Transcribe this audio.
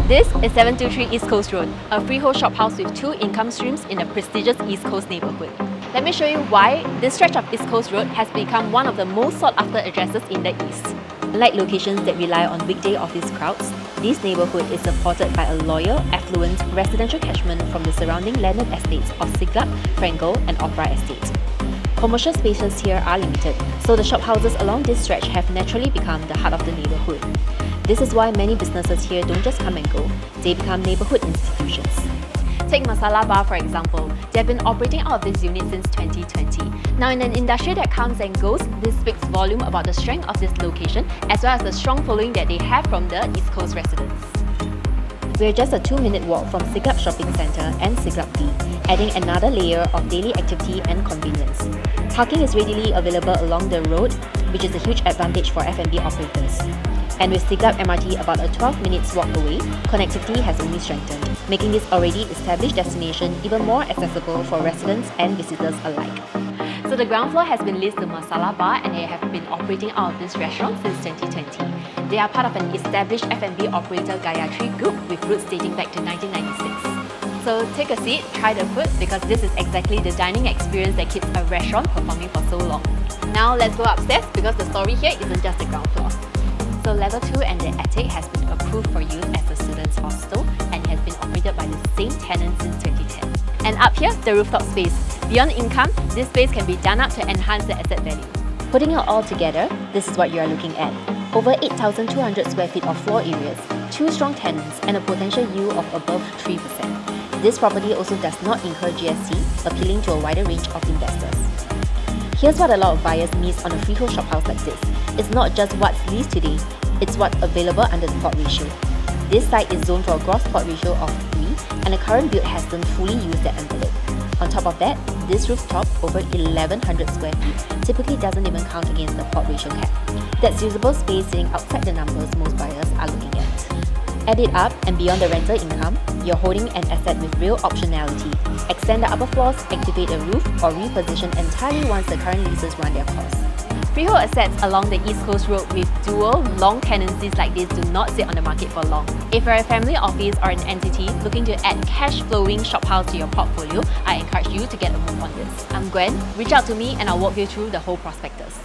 This is 723 East Coast Road, a freehold shophouse with 2 income streams in a prestigious East Coast neighbourhood. Let me show you why this stretch of East Coast Road has become one of the most sought after addresses in the East. Unlike locations that rely on weekday office crowds, this neighbourhood is supported by a loyal, affluent residential catchment from the surrounding landed estates of Siglap, Frankel and Opera Estate. Commercial spaces here are limited, so the shophouses along this stretch have naturally become the heart of the neighbourhood. This is why many businesses here don't just come and go, they become neighbourhood institutions. Take Masalaa Bar for example. They've been operating out of this unit since 2020. Now in an industry that comes and goes, this speaks volume about the strength of this location as well as the strong following that they have from the East Coast residents. We're just a 2-minute walk from Siglap Shopping Centre and Siglap D, adding another layer of daily activity and convenience. Parking is readily available along the road, which is a huge advantage for F&B operators. And with Siglap MRT about a 12 minutes walk away, connectivity has only strengthened, making this already established destination even more accessible for residents and visitors alike. So the ground floor has been leased to Masalaa Bar and they have been operating out of this restaurant since 2020. They are part of an established F&B operator Gayatri Group with roots dating back to 1996. So take a seat, try the food because this is exactly the dining experience that keeps a restaurant performing for so long. Now let's go upstairs because the story here isn't just the ground floor. So level 2 and the attic has been approved for use as a student's hostel and has been operated by the same tenant since 2010. And up here, the rooftop space. Beyond income, this space can be done up to enhance the asset value. Putting it all together, this is what you are looking at. Over 8,200 square feet of floor areas, 2 strong tenants and a potential yield of above 3%. This property also does not incur GST, appealing to a wider range of investors. Here's what a lot of buyers miss on a freehold shophouse like this. It's not just what's leased today, it's what's available under the plot ratio. This site is zoned for a gross plot ratio of 3 and the current build hasn't fully used that envelope. On top of that, this rooftop, over 1,100 square feet, typically doesn't even count against the plot ratio cap. That's usable space sitting outside the numbers most buyers are looking at. Add it up and beyond the rental income, you're holding an asset with real optionality. Extend the upper floors, activate a roof, or reposition entirely once the current leases run their course. Freehold assets along the East Coast Road with dual, long tenancies like this do not sit on the market for long. If you're a family office or an entity looking to add cash-flowing shophouse to your portfolio, I encourage you to get a move on this. I'm Gwen, reach out to me and I'll walk you through the whole prospectus.